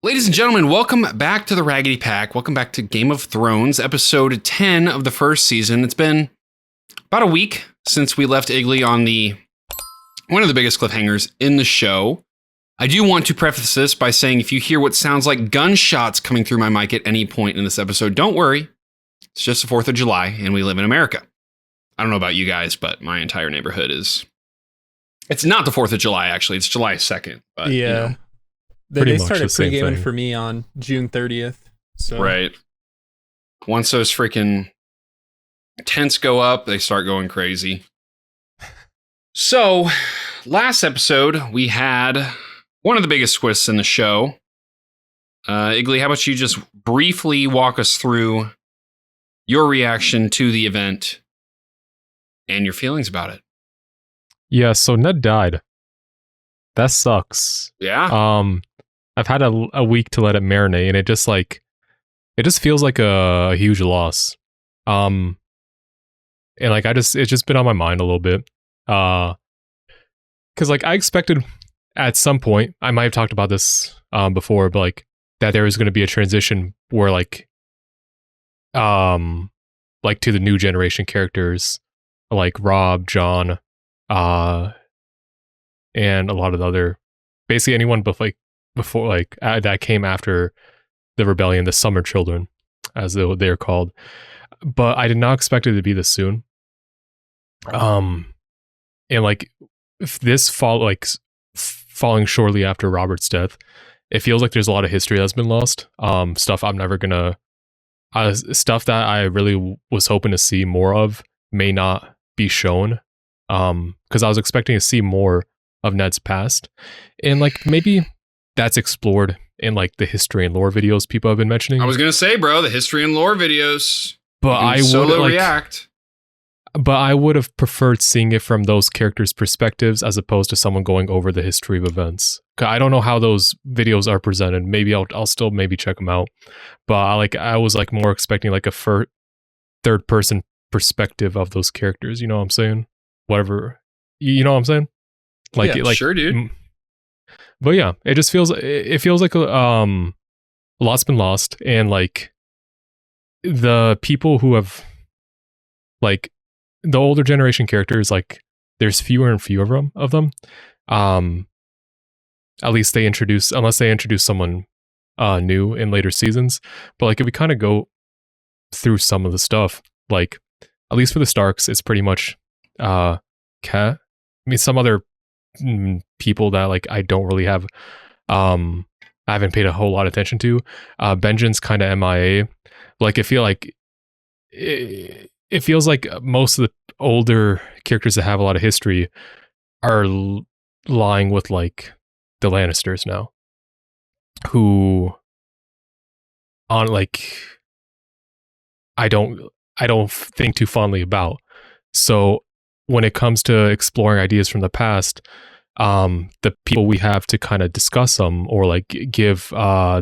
Ladies and gentlemen, welcome back to the Raggedy Pack. Welcome back to Game of Thrones, episode 10 of the first season. It's been about a week since we left Igley on one of the biggest cliffhangers in the show. I do want to preface this by saying if you hear what sounds like gunshots coming through my mic at any point in this episode, don't worry. It's just the 4th of July and we live in America. I don't know about you guys, but my entire neighborhood is... It's not the 4th of July, actually. It's July 2nd. But, yeah. You know. They started pre-gaming for me on June 30th. So. Right. Once those freaking tents go up, they start going crazy. So, last episode, we had one of the biggest twists in the show. Igley, how about you just briefly walk us through your reaction to the event and your feelings about it? Yeah, so Ned died. That sucks. Yeah. I've had a week to let it marinate, and it just feels like a huge loss. And like it's just been on my mind a little bit. Because like I expected at some point, I might have talked about this before, but like that there was going to be a transition where like to the new generation characters like Robb, Jon, and a lot of the other, basically anyone before that came after the rebellion, the Summer Children, as they're called. But I did not expect it to be this soon. And like if this falling shortly after Robert's death, it feels like there's a lot of history that's been lost. Stuff I'm never gonna, stuff that I really was hoping to see more of may not be shown. Because I was expecting to see more of Ned's past, and like maybe that's explored in like the history and lore videos people have been mentioning. I was gonna say, bro, the history and lore videos. But I would react. But I would have preferred seeing it from those characters' perspectives as opposed to someone going over the history of events. I don't know how those videos are presented. Maybe I'll still maybe check them out. But I was like more expecting like a third person perspective of those characters. You know what I'm saying? Whatever. You know what I'm saying? Like, yeah, like sure, dude. But yeah, it just feels like a lot's been lost, and like the people who have like the older generation characters, like there's fewer and fewer of them. At least unless they introduce someone new in later seasons. But like if we kind of go through some of the stuff, like at least for the Starks, it's pretty much Cat. I mean, some other people that like I don't really have I haven't paid a whole lot of attention to. Benjen's kind of MIA. Like it feels like most of the older characters that have a lot of history are lying with like the Lannisters now, who on like I don't think too fondly about. So when it comes to exploring ideas from the past, the people we have to kind of discuss them or like give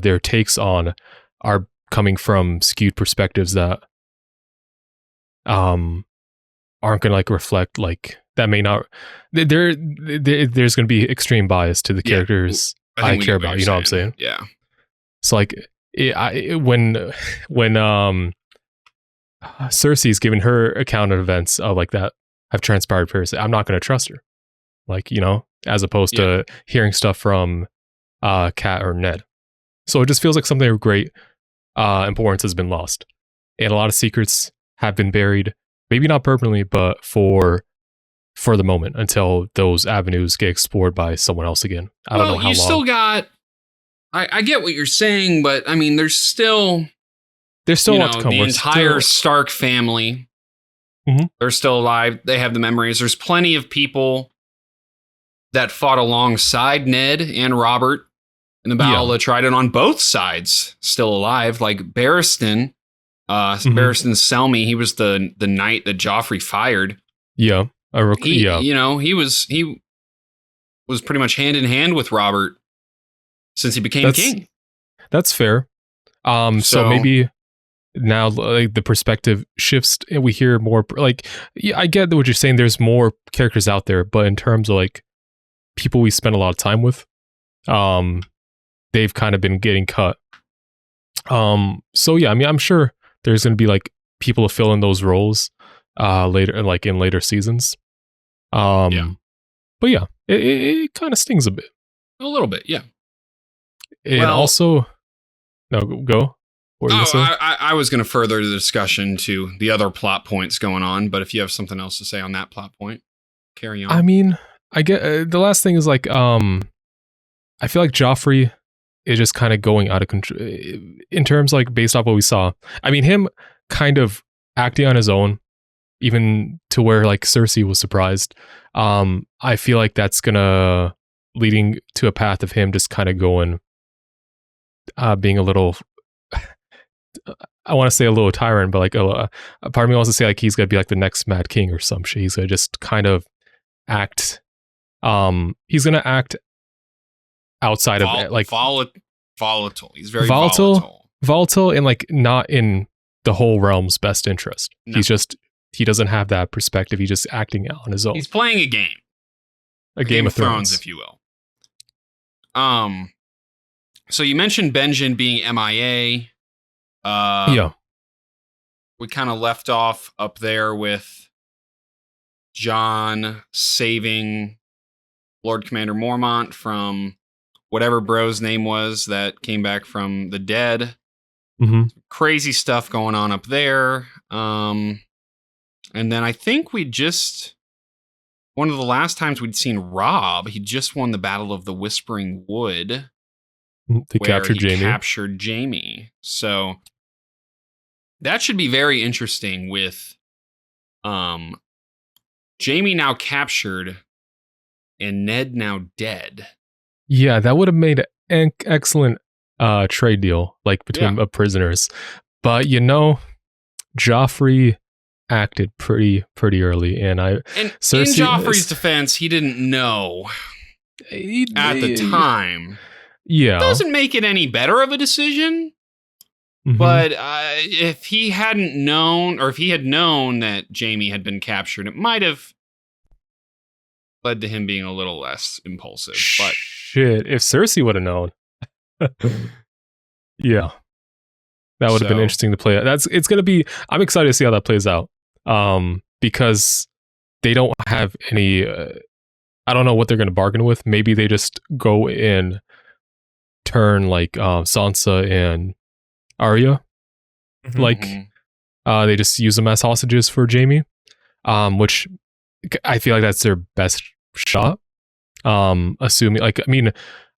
their takes on are coming from skewed perspectives that aren't gonna like reflect like that may not there's gonna be extreme bias to the characters I care about. You know what I'm saying? Yeah. So like when Cersei's given her account of events of like that have transpired previously, I'm not going to trust her. Like, you know, as opposed to hearing stuff from Cat or Ned. So it just feels like something of great importance has been lost. And a lot of secrets have been buried, maybe not permanently, but for the moment until those avenues get explored by someone else again. I don't know how long. Still got... I get what you're saying, but I mean, there's still a lot to come. The entire Stark family. Mm-hmm. They're still alive. They have the memories. There's plenty of people that fought alongside Ned and Robert in the Battle of Trident on both sides, still alive. Like Barristan, Barristan Selmy. He was the knight that Joffrey fired. Yeah, he was pretty much hand in hand with Robert since he became king. That's fair. So maybe now like the perspective shifts and we hear more like, yeah, I get what you're saying. There's more characters out there, but in terms of like people we spend a lot of time with, they've kind of been getting cut. So yeah, I mean, I'm sure there's going to be like people to fill in those roles later, like in later seasons. But yeah, it kind of stings a bit. A little bit, yeah. And also, no, go. I was going to further the discussion to the other plot points going on, but if you have something else to say on that plot point, carry on. I mean, I get the last thing is like, I feel like Joffrey is just kind of going out of control in terms like based off what we saw. I mean, him kind of acting on his own, even to where like Cersei was surprised. I feel like that's gonna leading to a path of him just kind of going, being a little. I want to say a little tyrant, but like a part of me wants to say like he's gonna be like the next Mad King or some shit. He's gonna just kind of act. He's gonna act outside of it, like volatile. He's very volatile, and like not in the whole realm's best interest. No. He doesn't have that perspective. He's just acting on his own. He's playing a game, a Game of Thrones, if you will. So you mentioned Benjen being MIA. Yeah. We kind of left off up there with Jon saving Lord Commander Mormont from whatever bro's name was that came back from the dead. Mm-hmm. Crazy stuff going on up there. And then I think one of the last times we'd seen Robb, he just won the Battle of the Whispering Wood. They captured Jaime. So that should be very interesting with Jaime now captured and Ned now dead. Yeah, that would have made an excellent trade deal, like between prisoners. But Joffrey acted pretty early, and Cersei, in Joffrey's defense, he didn't know at the time. Yeah, doesn't make it any better of a decision. Mm-hmm. But if he hadn't known, or if he had known that Jaime had been captured, it might have led to him being a little less impulsive. But shit, if Cersei would have known, yeah, that would have been interesting to play. It's gonna be. I'm excited to see how that plays out. Because they don't have any. I don't know what they're gonna bargain with. Maybe they just go and turn like Sansa and Arya, like they just use them as hostages for Jaime, which I feel like that's their best shot. Assuming, like, I mean,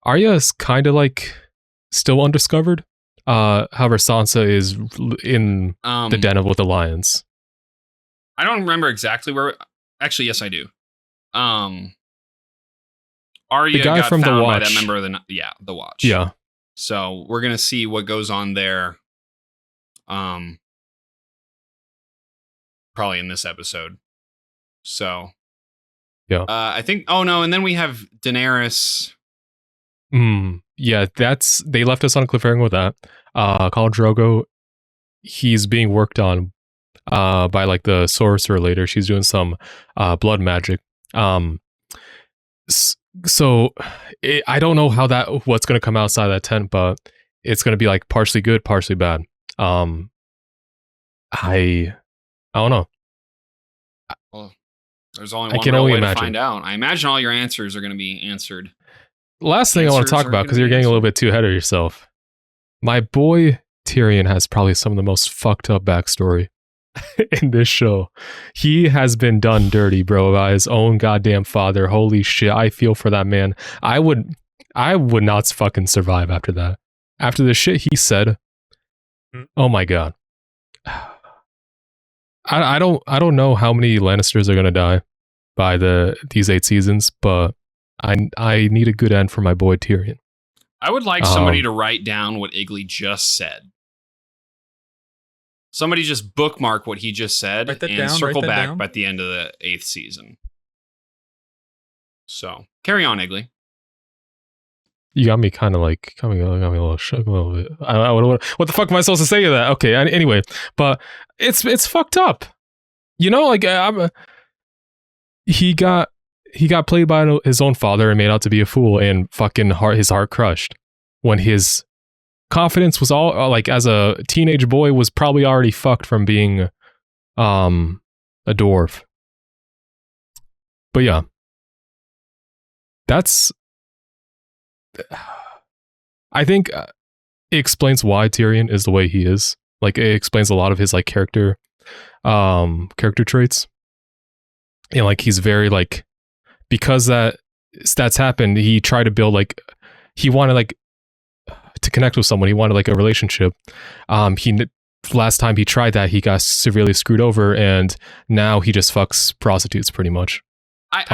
Arya is kind of like still undiscovered. However, Sansa is in the den with the lions. I don't remember exactly where. Actually, yes, I do. Arya the guy got from found the Watch. by that member of the Watch. Yeah. So we're gonna see what goes on there. Probably in this episode. So. Yeah. I think. Oh no, and then we have Daenerys. Yeah, they left us on a cliffhanger with that. Khal Drogo, he's being worked on by like the sorcerer later. She's doing some blood magic. So I don't know what's going to come outside that tent, but it's going to be like partially good, partially bad. I don't know. Well, there's only one way to find out. I imagine all your answers are going to be answered. Last thing I want to talk about, because you're getting a little bit too ahead of yourself. My boy Tyrion has probably some of the most fucked up backstory in this show. He has been done dirty, bro, by his own goddamn father. Holy shit, I feel for that man. I would not fucking survive after that. After the shit he said. Oh my god. I don't know how many Lannisters are gonna die by these 8 seasons, but I need a good end for my boy Tyrion. I would like somebody to write down what Igley just said. Somebody just bookmark what he just said and circle back at the end of the 8th season. So carry on, Igley. You got me kind of like got me a little shook a little bit. What the fuck am I supposed to say to that? Okay, anyway, but it's fucked up. Like he got played by his own father and made out to be a fool and fucking his heart crushed. when his confidence was all like as a teenage boy was probably already fucked from being a dwarf. But yeah, that's, I think it explains why Tyrion is the way he is. Like it explains a lot of his like character traits. And like he's very like, because that's happened, he tried to build like, he wanted like to connect with someone, he wanted like a relationship. Last time he tried that, he got severely screwed over, and now he just fucks prostitutes pretty much. I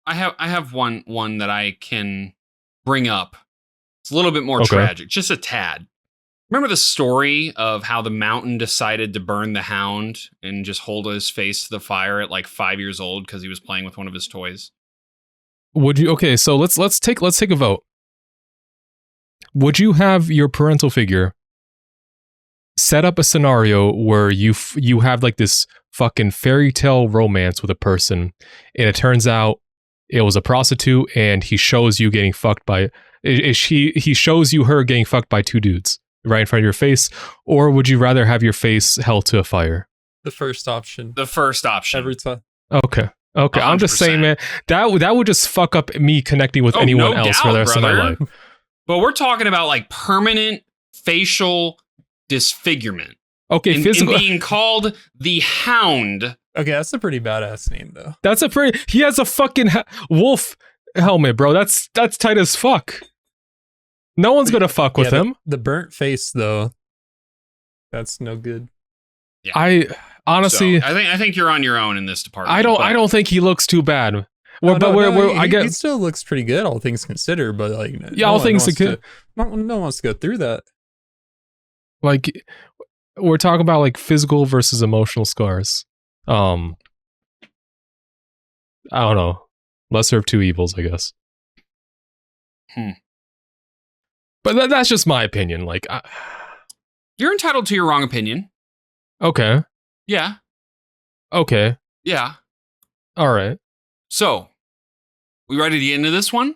have one that I can bring up. It's a little bit more tragic, just a tad. Remember the story of how the Mountain decided to burn the Hound and just hold his face to the fire at like 5 years old because he was playing with one of his toys? Would you? Okay, so let's take a vote. Would you have your parental figure set up a scenario where you have like this fucking fairy tale romance with a person, and it turns out it was a prostitute, and he shows you getting fucked by he shows you her getting fucked by two dudes right in front of your face? Or would you rather have your face held to a fire? The first option. Every time. Okay. 100%. I'm just saying, man, that would just fuck up me connecting with anyone else for the rest of my life. But we're talking about like permanent facial disfigurement. Okay, physical. And being called the Hound. Okay, that's a pretty badass name, though. He has a fucking wolf helmet, bro. That's tight as fuck. No one's gonna fuck with him. The burnt face, though, that's no good. Yeah. I honestly, so, I think you're on your own in this department. I don't think he looks too bad. He still looks pretty good, all things considered. But like, all things considered, no one wants to go through that. Like, we're talking about like physical versus emotional scars. I don't know. Lesser of two evils, I guess. But that's just my opinion. Like, you're entitled to your wrong opinion. Okay. Yeah. Okay. Yeah. All right. So, we ready to get into this one?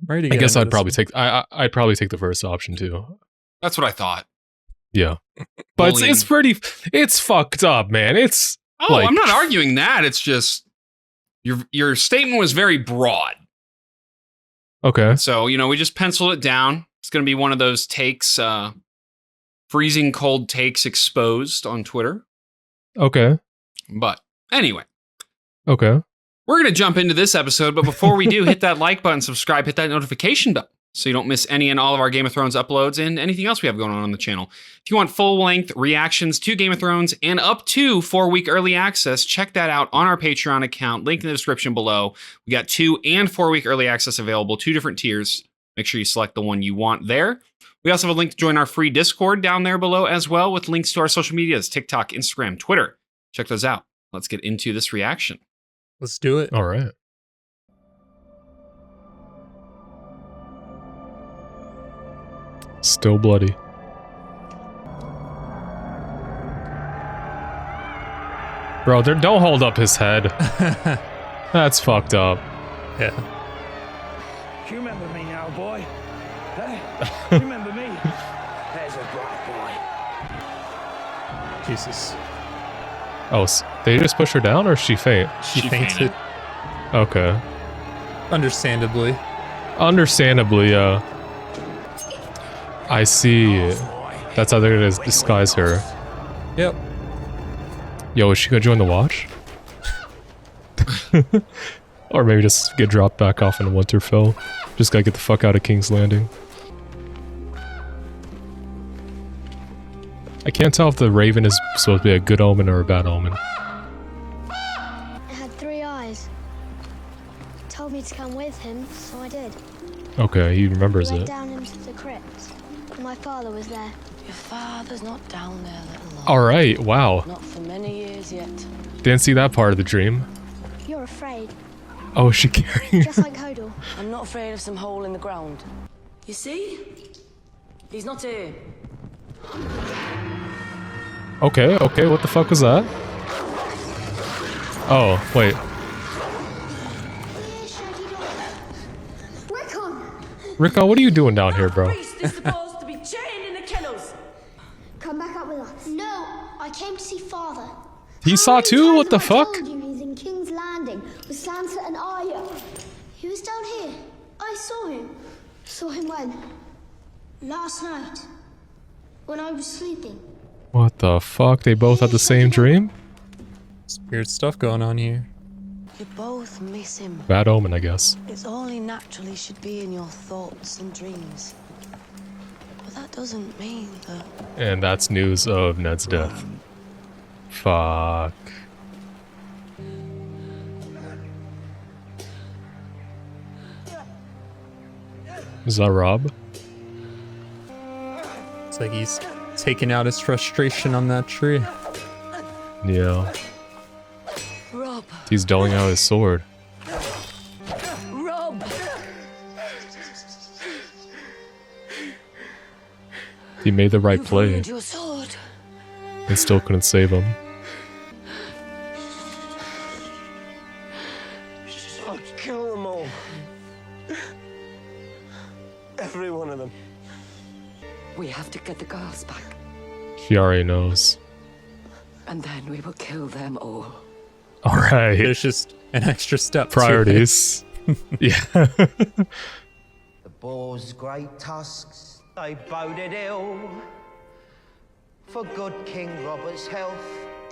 I guess I'd probably take the first option too. That's what I thought. Yeah. But it's fucked up, man. It's I'm not arguing that. It's just your statement was very broad. Okay. So, we just penciled it down. It's going to be one of those takes, freezing cold takes exposed on Twitter. Okay. But anyway. Okay. We're going to jump into this episode, but before we do, hit that like button, subscribe, hit that notification bell so you don't miss any and all of our Game of Thrones uploads and anything else we have going on the channel. If you want full-length reactions to Game of Thrones and up to 4-week early access, check that out on our Patreon account. Link in the description below. We got 2 and 4-week early access available, 2 different tiers. Make sure you select the one you want there. We also have a link to join our free Discord down there below as well, with links to our social medias, TikTok, Instagram, Twitter. Check those out. Let's get into this reaction. Let's do it. All right. Still bloody. Bro, don't hold up his head. That's fucked up. Yeah. Do you remember me now, boy? Huh? You remember me? There's a bright boy. Jesus. Oh, they just push her down, or she faint? She fainted. Okay. Understandably. I see. That's how they're gonna disguise her. Yep. Yo, is she gonna join the Watch? Or maybe just get dropped back off into Winterfell. Just gotta get the fuck out of King's Landing. I can't tell if the raven is supposed to be a good omen or a bad omen. It had 3 eyes. He told me to come with him, so I did. Okay, he remembers We went it. down into the crypt. My father was there. Your father's not down there, little love. Alright, wow. Not for many years yet. Didn't see that part of the dream. You're afraid, Oh, is she carrying? just like Hodor. I'm not afraid of some hole in the ground. You see? He's not here. Okay, what the fuck was that? Oh, wait. Rickon! Rico, what are you doing down here, bro? Priest is supposed to be chained in the kennels. Come back up with us. No, I came to see Father. He saw too? What the fuck? I told you he's in King's Landing with Sansa and Arya. He was down here. I saw him. Saw him when? Last night. When I was sleeping. What the fuck? They both had the same dream? Weird stuff going on here. You both miss him. Bad omen, I guess. It's only natural he should be in your thoughts and dreams. But that doesn't mean that... And that's news of Ned's death. Fuck. Is that Rob? It's like he's taking out his frustration on that tree. Yeah. Rob. He's doling out his sword. Rob! He made the right You've play ruined your sword. and still couldn't save him. I'll kill them all. Every one of them. We have to get the girls back. She already knows. And then we will kill them all. Alright. There's just an extra step. Priorities. Yeah. The boar's great tusks, they boded ill for good King Robert's health.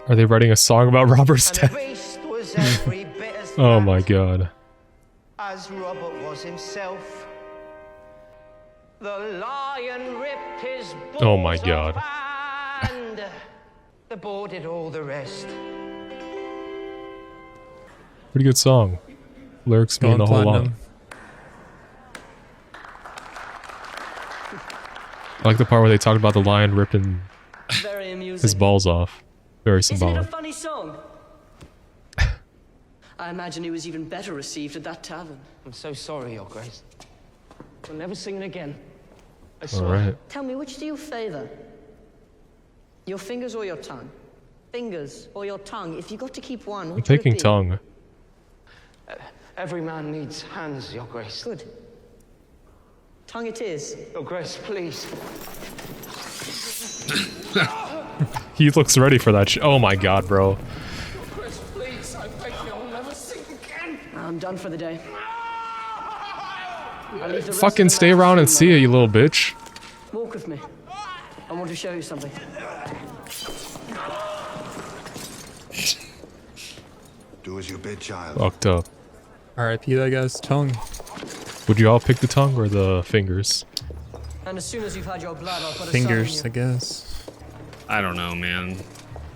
Are they writing a song about Robert's And the death? beast was every bit as Oh fat my god. as Robert was himself. The lion ripped his balls Oh my God. off and the boar did all the rest. Pretty good song. Lyrics mean a whole lot. I like the part where they talked about the lion ripping Very amusing. his balls off. Very Isn't it a symbolic. funny song? I imagine he was even better received at that tavern. I'm so sorry, Your Grace. We'll never sing it again. I swear. Alright. Tell me, which do you favor? Your fingers or your tongue? Fingers or your tongue? If you got to keep one, I'm which would it taking be? tongue. Every man needs hands, Your Grace. Good. Tongue it is. Your Grace, please. He looks ready for that oh my god, bro. Your Grace, please, I beg you, I'll never sing again. I'm done for the day. I'll leave the rest Fucking of the stay night around to and see ya, you little bitch. Walk with me. I want to show you something. Do as you bid, child. Fucked up. R.I.P. that guy's tongue. Would you all pick the tongue or the fingers? And as soon as you've had your blood, I'll put Fingers, a I guess. I don't know, man.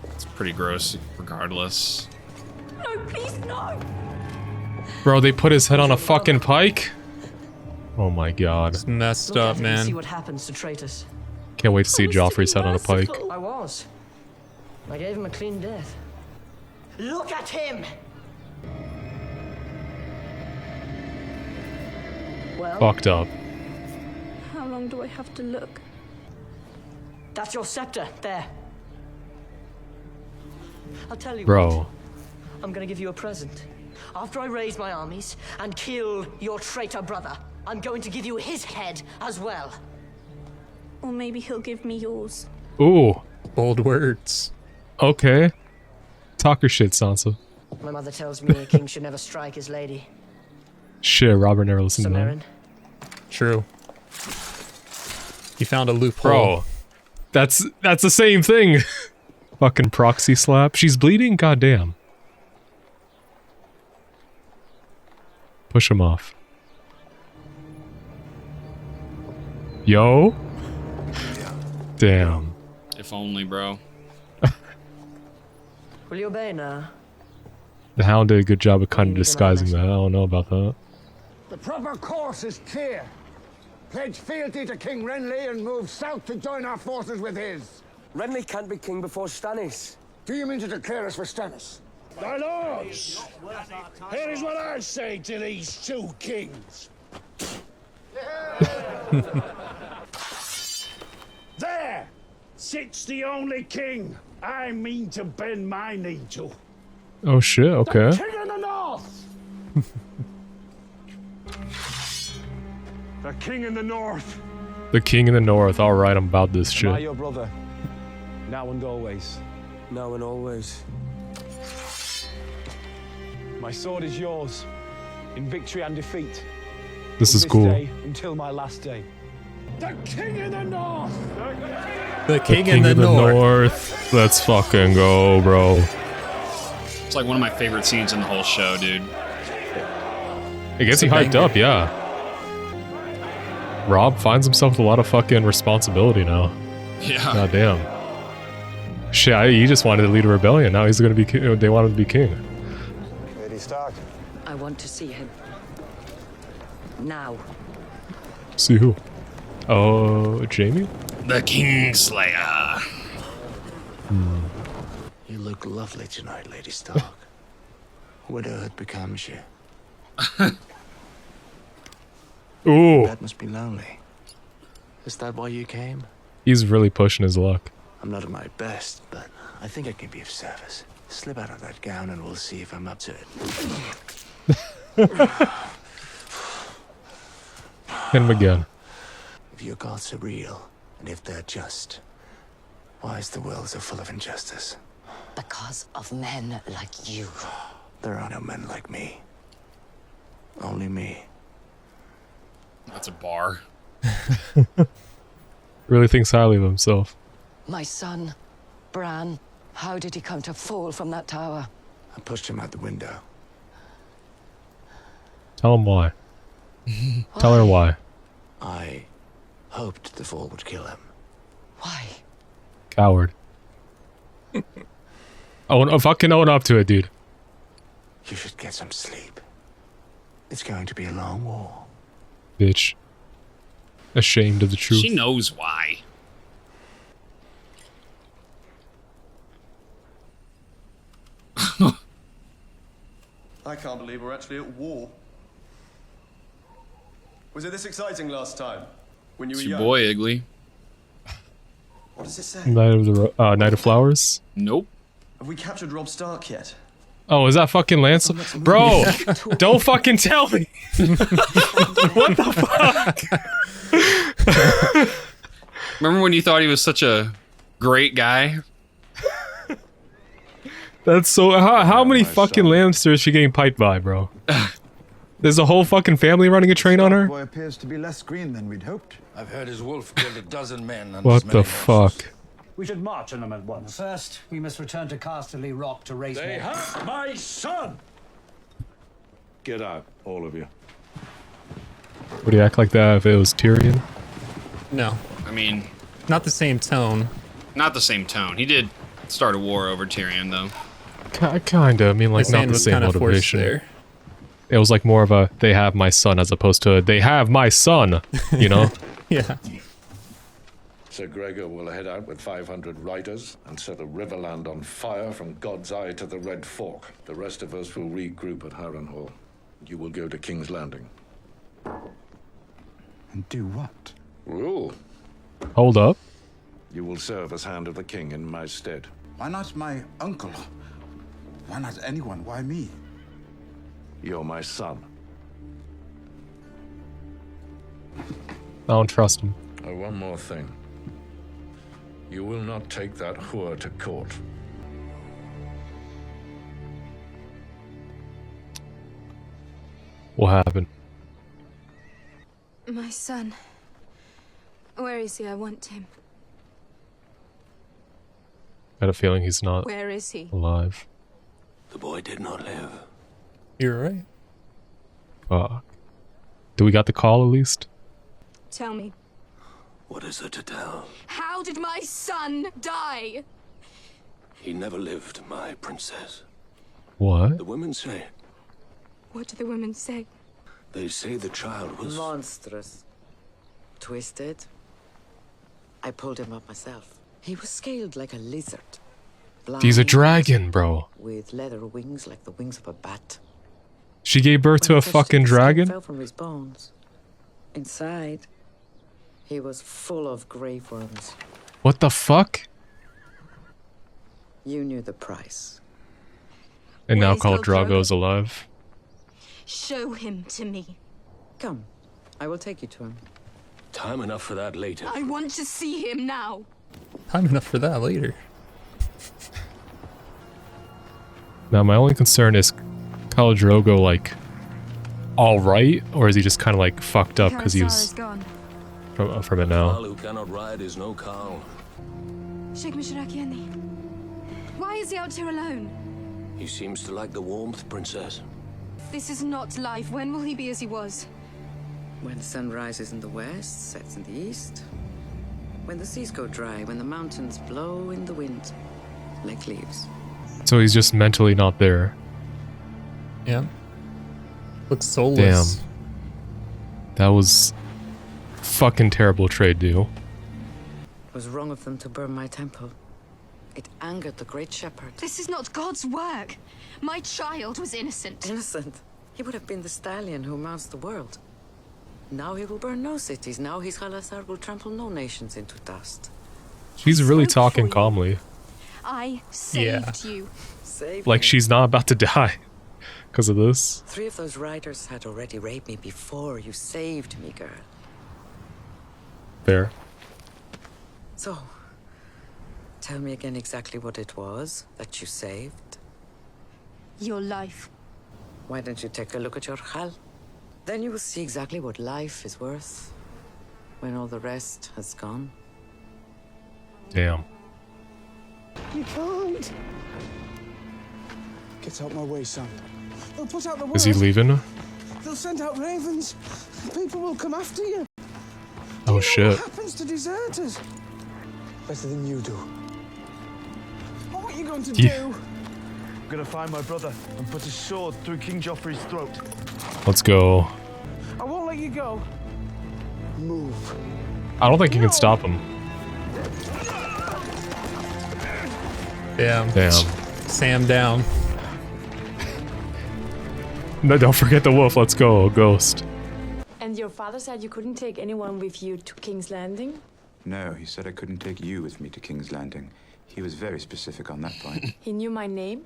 It's pretty gross regardless. No, please, no! Bro, they put his head on a fucking pike? Oh my god. It's messed Look up, at it and see man. what happens to traitors. Can't wait to see Joffrey's head on a pike. I was. I gave him a clean death. Look at him! Well, Fucked up. How long do I have to look? that's your scepter, there. I'll tell you Bro. what. I'm gonna give you a present. After I raise my armies and kill your traitor brother, I'm going to give you his head as well. Or maybe he'll give me yours. Ooh. Bold words. Okay. Talk your shit, Sansa. My mother tells me a king should never strike his lady. Shit, Robert never listened to that. Samarin. True. You found a loophole. Bro. That's the same thing. Fucking proxy slap. She's bleeding? Goddamn. Push him off. Yo? Damn. If only, bro. Will you obey now? The Hound did a good job of kind of disguising that. I don't know about that. The proper course is clear. Pledge fealty to King Renly and move south to join our forces with his. Renly can't be king before Stannis. Do you mean to declare us for Stannis? My lords, here is what I say to these two kings. There sits the only king I mean to bend my knee to. Oh shit, okay. The king of the north. The king in the north. The king in the north. All right, I'm about this Am I shit. your brother? Now and always. Now and always. My sword is yours, in victory and defeat. This is From cool. day until my last day. The king in the north. The king in the north. Let's fucking go, bro. It's like one of my favorite scenes in the whole show, dude. It gets you hyped up, yeah. Rob finds himself with a lot of fucking responsibility now. Yeah. God damn. Shit, he just wanted to lead a rebellion. Now he's gonna be king. They want him to be king. Lady Stark. I want to see him. Now. See who? Oh, Jamie? The Kingslayer. You look lovely tonight, Lady Stark. Widowhood becomes you. Ooh. That must be lonely. Is that why you came? He's really pushing his luck. I'm not at my best, but I think I can be of service. Slip out of that gown and we'll see if I'm up to it. Hit him again. If your gods are real, and if they're just, why is the world so full of injustice? Because of men like you. There are no men like me. Only me. That's a bar. Really thinks highly of himself. My son, Bran, how did he come to fall from that tower? I pushed him out the window. Tell him why. Tell her why. I hoped the fall would kill him. Why? Coward. Fucking own up to it, dude. You should get some sleep. It's going to be a long war. Bitch. Ashamed of the truth. She knows why. I can't believe we're actually at war. Was it this exciting last time? When you It's were your young? boy, Iggly. What does it say? Night of Flowers? Nope. Have we captured Robb Stark yet? Oh, is that fucking Lance? Bro, don't fucking tell me. What the fuck? Remember when you thought he was such a great guy? That's so. How many fucking Lannisters is she getting piped by, bro? There's a whole fucking family running a train on her? Boy appears to be less green than we'd hoped. I've heard his wolf killed a dozen men and What the fuck? We should march on them at once. First, we must return to Casterly Rock to raise They more. have my son! Get out, all of you. Would he act like that if it was Tyrion? No. I mean, not the same tone. Not the same tone. He did start a war over Tyrion, though. Kinda. I mean, like, not the same motivation. There. It was like more of a, they have my son, as opposed to, they have my son, you know? Yeah. Sir Gregor will head out with 500 riders and set a riverland on fire from God's Eye to the Red Fork. The rest of us will regroup at Harrenhal. You will go to King's Landing. And do what? Rule. Hold up. You will serve as Hand of the King in my stead. Why not my uncle? Why not anyone? Why me? You're my son. I don't trust him. Oh, one more thing. You will not take that whore to court. What happened? My son. Where is he? I want him. I had a feeling he's not Where is he? alive. The boy did not live. You're right. Fuck. Do we got the call at least? Tell me. What is there to tell? How did my son die? He never lived, my princess. What? The women say. What do the women say? They say the child was monstrous. Twisted. I pulled him up myself. He was scaled like a lizard. He's a Blind, dragon, bro. with leather wings like the wings of a bat. She gave birth to When a I touched him, fucking the skin dragon? fell from his bones. Inside, he was full of grave worms. What the fuck? You knew the price. And now Where's Khal Khal Drogo? Drogo's alive. Show him to me. Come, I will take you to him. Time enough for that later. I want to see him now. Time enough for that later. Now, my only concern is Khal Drogo, like, alright? Or is he just kind of, like, fucked up because he was from it now? Khal who cannot ride is no Khal. Sheikh Mishrakiani. Why is he out here alone? He seems to like the warmth, Princess. This is not life. When will he be as he was? When the sun rises in the west, sets in the east. When the seas go dry, when the mountains blow in the wind like leaves. So he's just mentally not there. Yeah. Looks soulless. Damn. That was fucking terrible trade deal. It was wrong of them to burn my temple. It angered the great shepherd. This is not God's work. My child was innocent. Innocent? He would have been the stallion who mounts the world. Now he will burn no cities. Now his Khalasar will trample no nations into dust. She's really talking calmly. I saved you. Saved Like me. she's not about to die because of this. 3 of those riders had already raped me before you saved me, girl. Fair. So, tell me again exactly what it was that you saved. Your life. Why don't you take a look at your Khal? Then you will see exactly what life is worth when all the rest has gone. Damn. You can't. Get out my way, son. They'll put out the word. Is he leaving? They'll send out ravens. People will come after you. Oh shit. What happens to deserters? Better than you do. What are you going to do? I'm gonna find my brother and put a sword through King Joffrey's throat. Let's go. I won't let you go. Move. I don't think you can stop him. Damn. Sam down. No, don't forget the wolf. Let's go, Ghost. And your father said you couldn't take anyone with you to King's Landing? No, he said I couldn't take you with me to King's Landing. He was very specific on that point. He knew my name?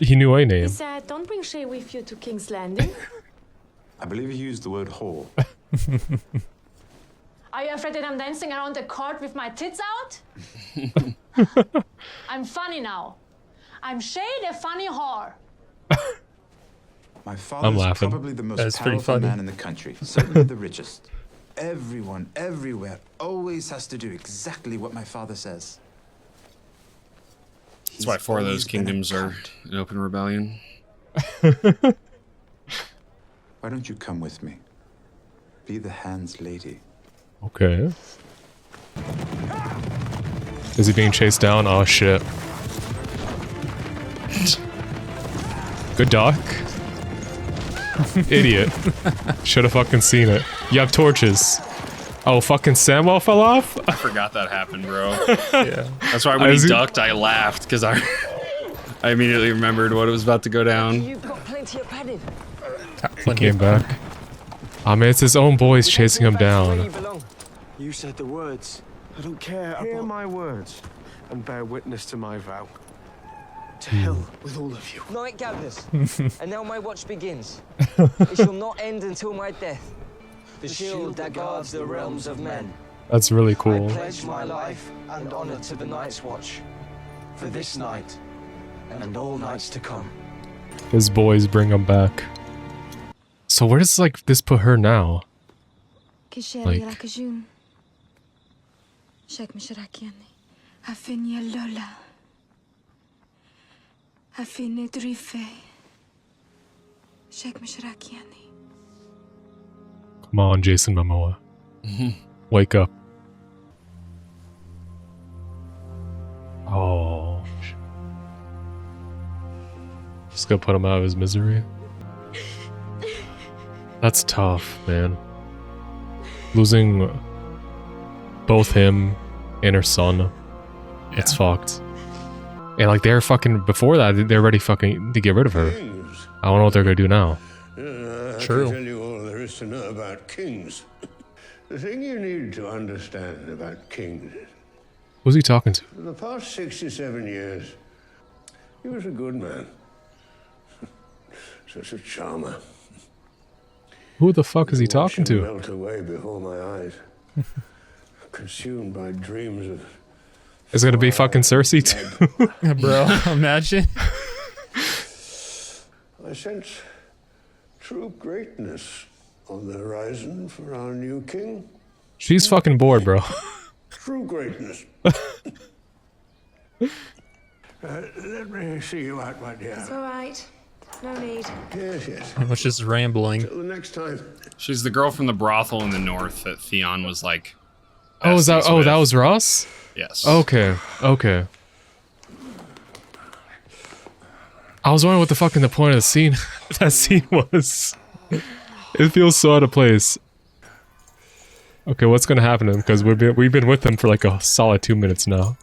He knew a name. He said, don't bring Shay with you to King's Landing. I believe he used the word whore. Are you afraid that I'm dancing around the court with my tits out? I'm funny now. I'm Shay the funny whore. My father's probably the most powerful man in the country. Certainly the richest. Everyone, everywhere, always has to do exactly what my father says. That's why 4 of those kingdoms are in open rebellion. Why don't you come with me? Be the hand's lady. Okay. Is he being chased down? Oh shit. Good doc. Idiot. Should have fucking seen it. You have torches. Oh, fucking Samwell fell off? I forgot that happened, bro. Yeah. That's why when he ducked, I laughed, because I immediately remembered what was about to go down. You've got plenty of padding. He came back. I mean, it's his own boys chasing him down. You said the words. I don't care. Hear my words and bear witness to my vow. To hell with all of you. Night gathers, and now my watch begins. It shall not end until my death. The shield that guards the realms of men. That's really cool. I pledge my life and honor to the Night's Watch. For this night, and all nights to come. His boys bring him back. So where does like this put her now? Like, come on, Jason Momoa. Wake up. Oh. Just gonna put him out of his misery. That's tough, man. Losing both him and her son. It's fucked. And like they're fucking, before that, they're ready fucking to get rid of her. I don't know what they're gonna do now. I can tell you all there is to know about kings. The thing you need to understand about kings. Who's he talking to? For the past 67 years, he was a good man. Such a charmer. Who the fuck is he talking to? Melt away before my eyes. Consumed by dreams of... It's gonna be fucking Cersei too. Bro, imagine. I sense true greatness on the horizon for our new king. She's fucking bored, bro. True greatness. Let me see you out, my dear. It's all right. No need. Yes, yes. I was just rambling. Till the next time. She's the girl from the brothel in the north that Theon was like. Oh, is that? Oh, that was Ross. Yes. Okay. Okay. I was wondering what the fucking the point of the scene that scene was. It feels so out of place. Okay, what's gonna happen to him? Because we've been with him for like a solid 2 minutes now.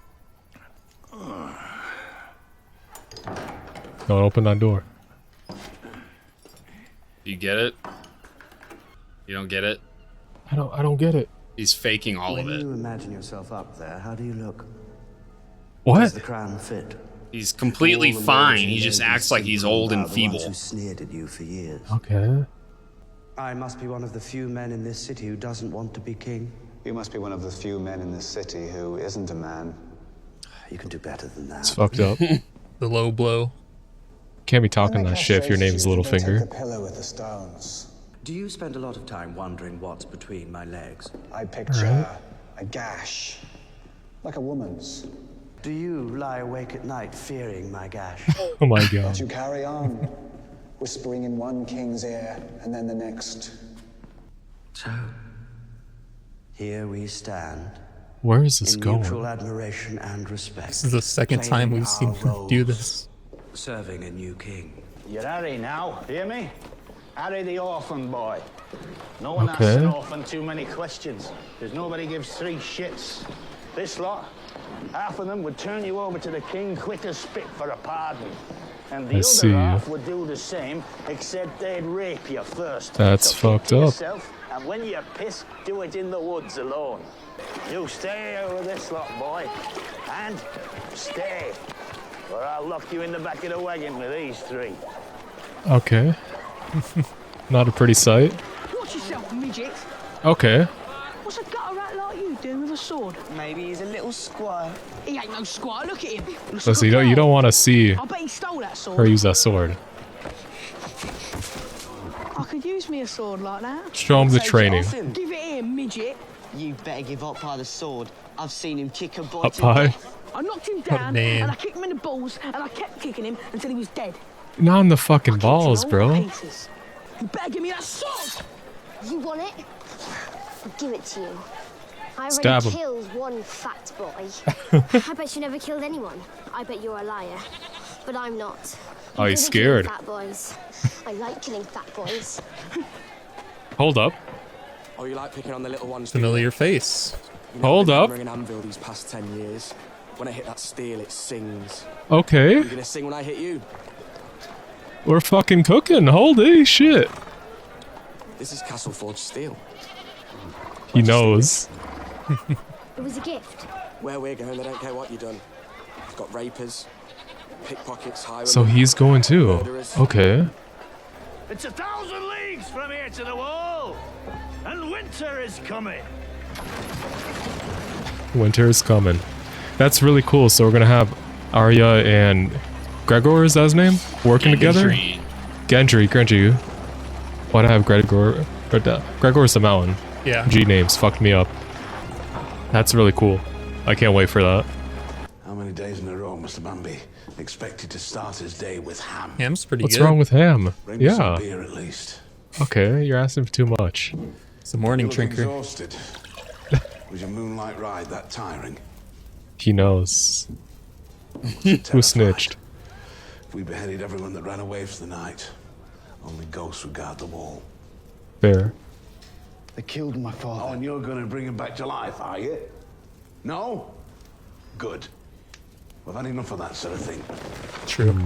Don't open that door. You get it? You don't get it? I don't get it. He's faking all of it. When you imagine yourself up there, how do you look? What? Does the crown fit? He's completely fine. He just acts like he's old and feeble. Who sneered at you for years. Okay. I must be one of the few men in this city who doesn't want to be king. You must be one of the few men in this city who isn't a man. You can do better than that. It's fucked up. The low blow. Can't be talking that shit if your name's Littlefinger. Pillow with the stones. Do you spend a lot of time wondering what's between my legs? I picture a gash, like a woman's. Do you lie awake at night fearing my gash? Oh my god. But you carry on, whispering in one king's ear and then the next. So, here we stand. Where is this going? Mutual admiration and respect. This is the second time we've seen him do this. Serving a new king. You're Harry now, hear me? Harry the orphan boy. No one asks an orphan too many questions, because nobody gives 3 shits. This lot, half of them would turn you over to the king quick as spit for a pardon. And the other half would do the same, except they'd rape you first. That's fucked up. Yourself, and when you piss, do it in the woods alone. You stay here with this lot, boy. And stay. Or I'll lock you in the back of the wagon with these 3. Okay. Not a pretty sight. Watch yourself, midget. Okay. What's a gutter rat like you doing with a sword? Maybe he's a little squire. He ain't no squire. Look at him. Listen, you don't want to see I bet he stole that sword. her use that sword. I could use me a sword like that. Show him the training. Give it here, midget. You better give up by the sword. I've seen him kick a boy Up to high. death. I knocked him down and I kicked him in the balls and I kept kicking him until he was dead. Not in the fucking balls, bro. You better give me that sword. You want it? I'll give it to you. I Stab already him. killed one fat boy. I bet you never killed anyone. I bet you're a liar. But I'm not. Oh, he's I'm good at killing scared. Fat boys. I like killing fat boys. Hold up. Oh, you like picking on the little ones? Familiar face. You know, Hold I've up. been hammering an anvil these past 10 years. When I hit that steel, it sings. Okay. You gonna sing when I hit you? We're fucking cooking. Holy shit. This is Castle Forge steel. He knows. It was a gift. Where we're going, they don't care what you've done. They've got rapers, pickpockets, highwaymen. So he's going too. murderers. Okay. It's 1,000 leagues from here to the wall, and winter is coming. Winter is coming. That's really cool. So we're gonna have Arya and Gregor, is that his name? Working together? Gendry. Why'd I have Gregor? Gregor's the mountain. Yeah. G names fucked me up. That's really cool. I can't wait for that. How many days in a row must a man be expected to start his day with ham? Ham's pretty What's good. wrong with ham? Bring me some Yeah. beer at least. Okay, you're asking for too much. It's a morning You look drinker. exhausted. Was your moonlight ride that tiring? He knows. Who snitched? If we beheaded everyone that ran away for the night, only ghosts would guard the wall. Fair. They killed my father. Oh, and you're going to bring him back to life, are you? No? Good. We've had enough of that sort of thing. True.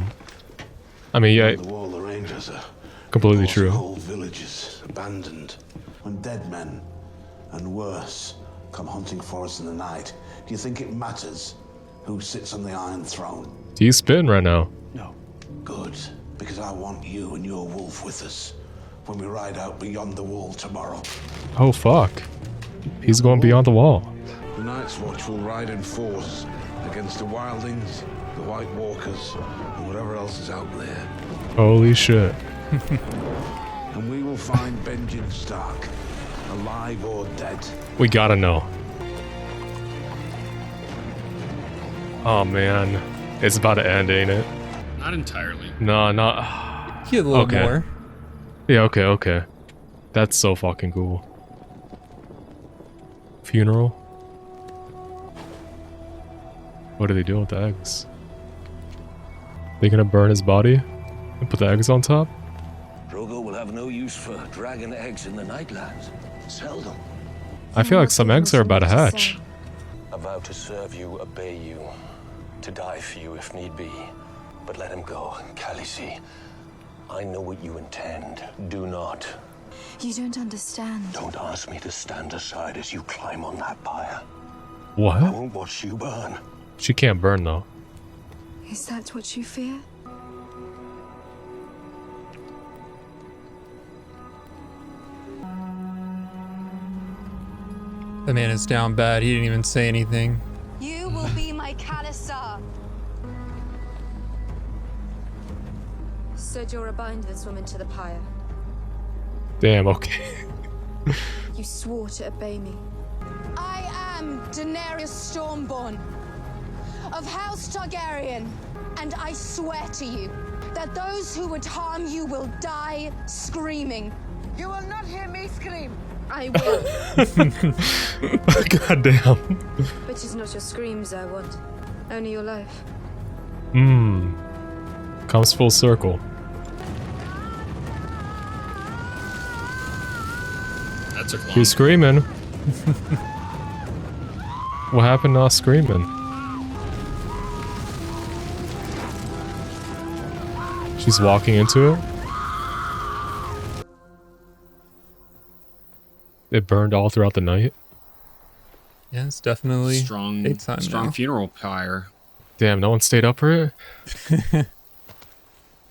I mean, yeah, The wall, the Rangers are completely forcing true. whole villages abandoned. When dead men, and worse, come hunting for us in the night, do you think it matters who sits on the Iron Throne? He's spin right now. No. Good. Because I want you and your wolf with us. when we ride out beyond the wall tomorrow. Oh fuck. He's going beyond the wall. The Night's Watch will ride in force against the Wildlings, the White Walkers, and whatever else is out there. Holy shit. And we will find Benjen Stark, alive or dead. We gotta know. Oh man. It's about to end, ain't it? Not entirely. No, not... Get a little more. Yeah, okay. That's so fucking cool. Funeral? What are they doing with the eggs? They gonna burn his body and put the eggs on top? Drogo will have no use for dragon eggs in the Nightlands. Sell them. I feel like some eggs are about to hatch. I vow to serve you, obey you, to die for you if need be. But let him go, Khaleesi. I know what you intend. Do not. You don't understand. Don't ask me to stand aside as you climb on that pyre. What? I won't watch you burn. She can't burn though. Is that what you fear? The man is down bad. He didn't even say anything. You will be my Khalasar. So Jorah bind this woman to the pyre. Damn, okay. You swore to obey me. I am Daenerys Stormborn of House Targaryen, and I swear to you that those who would harm you will die screaming. You will not hear me scream. I will. God damn. But it's not your screams I want, only your life. Comes full circle. That took long. He's screaming. What happened to us screaming? She's walking into it. It burned all throughout the night. Yeah, it's definitely strong daytime now. Funeral pyre. Damn, no one stayed up for it? I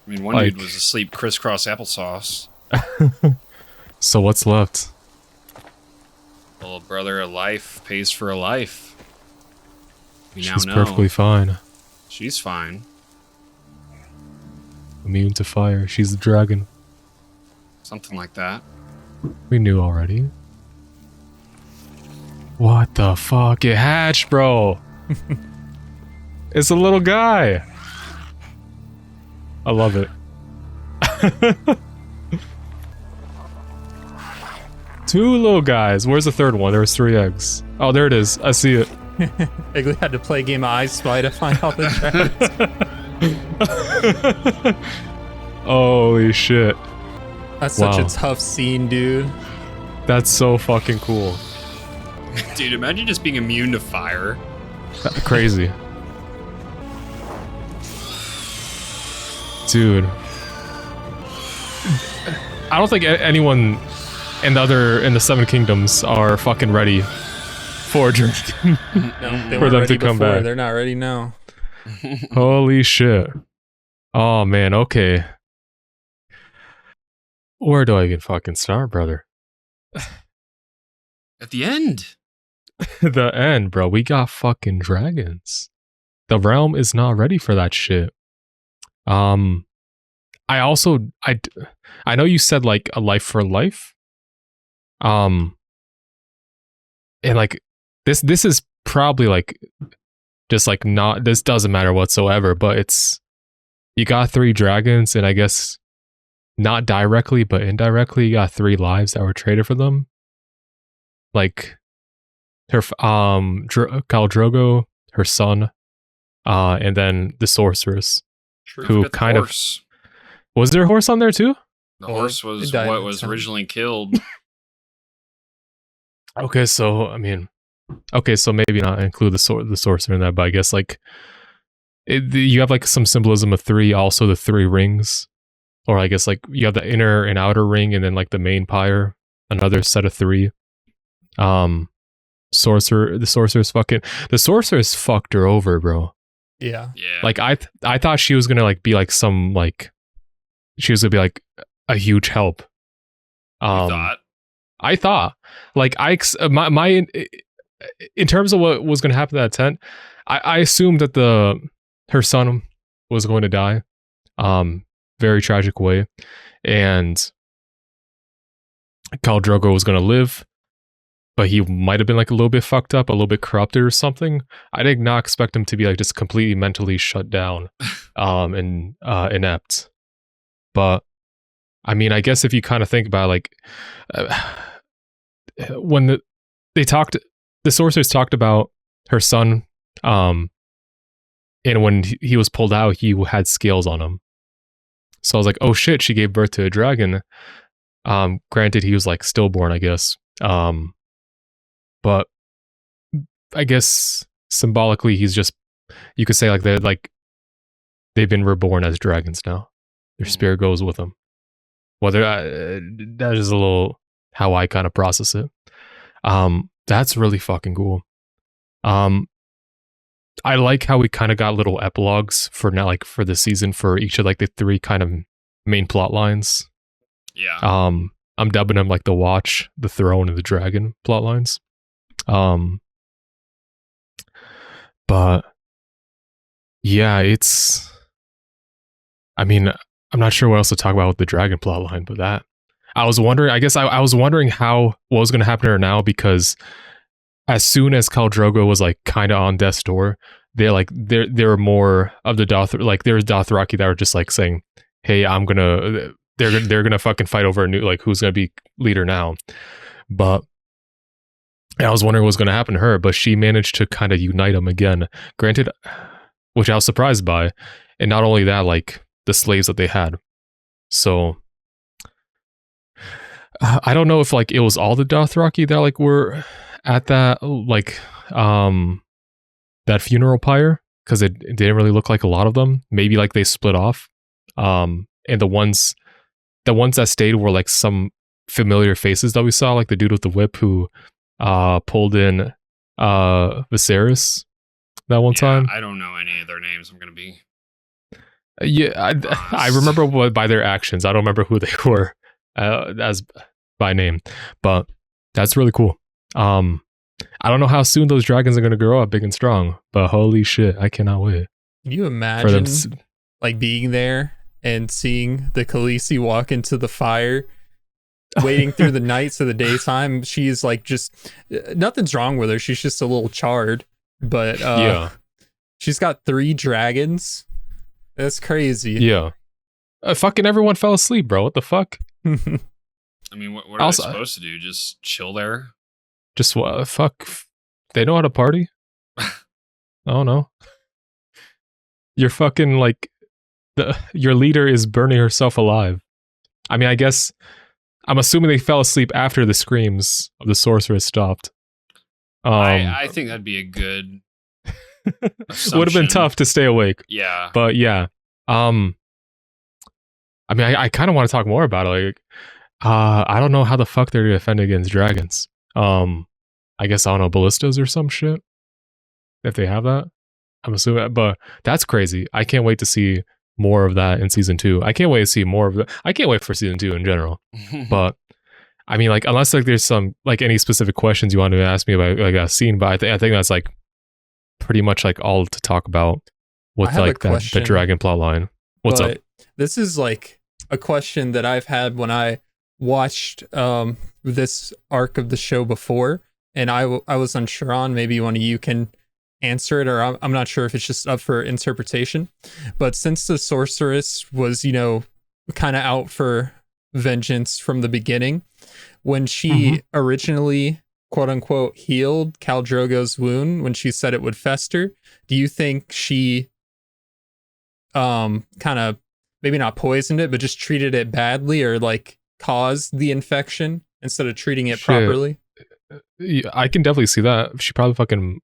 mean, one dude was asleep crisscross applesauce. So what's left? Well, a brother, a life pays for a life. We She's now know. perfectly fine. She's fine. Immune to fire. She's the dragon. Something like that. We knew already. What the fuck? It hatched, bro. It's a little guy. I love it. Two little guys. Where's the third one? There was 3 eggs. Oh, there it is. I see it. Egley had to play a game of I Spy to find all the dragons. Holy shit. That's such a tough scene, dude. That's so fucking cool. Dude, imagine just being immune to fire. Crazy. Dude. I don't think anyone in the 7 kingdoms are fucking ready for dragon. No, they for them to come before. back. They're not ready now. Holy shit. Oh man, okay. Where do I even fucking start, brother? At the end. The end, bro. We got fucking dragons. The realm is not ready for that shit. I know you said like a life for life. And like this is probably like just like not, this doesn't matter whatsoever, but it's, you got 3 dragons, and I guess not directly but indirectly you got 3 lives that were traded for them. Like her Khal Drogo, her son, and then the sorceress, who kind of, was there a horse on there too? The horse was what was originally killed. Okay, so I mean, so maybe not include the sorcerer in that, but I guess like you have like some symbolism of 3, also the 3 rings, or I guess like you have the inner and outer ring, and then like the main pyre, another set of 3. The sorcerer's fucked her over, bro. Yeah. Like I thought she was gonna like be like some like, she was gonna be like a huge help I thought, like, in terms of what was going to happen to that tent, I assumed that her son was going to die, very tragic way, and Khal Drogo was going to live, but he might have been like a little bit fucked up, a little bit corrupted or something. I did not expect him to be like just completely mentally shut down, and inept. But I mean, I guess if you kind of think about like when the sorceress talked about her son, and when he was pulled out, he had scales on him. So I was like, oh shit, she gave birth to a dragon. Granted, he was like stillborn, I guess. But I guess symbolically, he's just, you could say like they've been reborn as dragons now. Their spirit goes with them. Whether that is a little how I kind of process it. That's really fucking cool. I like how we kind of got little epilogues for now, like for the season, for each of like the 3 kind of main plot lines. Yeah. I'm dubbing them like the Watch, the Throne, and the Dragon plot lines. But yeah, I mean, I'm not sure what else to talk about with the Dragon plot line, but that I was wondering, I guess I was wondering what was going to happen to her now, because as soon as Khal Drogo was like kind of on death's door, there were more of the there's Dothraki that were just like saying, hey, they're gonna fucking fight over a new, like, who's gonna be leader now. But I was wondering what was gonna happen to her, but she managed to kind of unite them again. Granted, which I was surprised by, and not only that, like the slaves that they had. So I don't know if like it was all the Dothraki that like were at that like that funeral pyre, because it didn't really look like a lot of them. Maybe like they split off, and the ones that stayed were like some familiar faces that we saw, like the dude with the whip who pulled in Viserys that one time. I don't know any of their names. I'm gonna be I remember by their actions. I don't remember who they were as by name, but that's really cool. I don't know how soon those dragons are going to grow up big and strong, but holy shit, I cannot wait. Can you imagine like being there and seeing the Khaleesi walk into the fire, waiting through the nights of the daytime? She's like, just nothing's wrong with her. She's just a little charred, but yeah, she's got 3 dragons. That's crazy. Yeah. Fucking everyone fell asleep, bro. What the fuck? I mean, what are they supposed to do? Just chill there? Just what? Fuck. They know how to party? I don't know. You're fucking like, your leader is burning herself alive. I mean, I guess, I'm assuming they fell asleep after the screams of the sorceress stopped. I think that'd be a good would have been tough to stay awake. Yeah. But yeah. I mean, I kind of want to talk more about it. Like, I don't know how the fuck they're going to defend against dragons. I guess, I don't know, ballistas or some shit, if they have that. I'm assuming, but that's crazy. I can't wait to see more of that in season 2. I can't wait to see more of that. I can't wait for season 2 in general. But I mean, like, unless like there's some like any specific questions you want to ask me about like a scene, but I think that's like pretty much like all to talk about with like the dragon plot line. What's up? This is like a question that I've had when I watched this arc of the show before, and I was unsure on, maybe one of you can answer it, or I'm not sure if it's just up for interpretation. But since the sorceress was, you know, kind of out for vengeance from the beginning, when she originally quote unquote healed Khal Drogo's wound, when she said it would fester, do you think she kind of maybe not poisoned it, but just treated it badly, or like caused the infection instead of treating it properly? Yeah, I can definitely see that. She probably fucking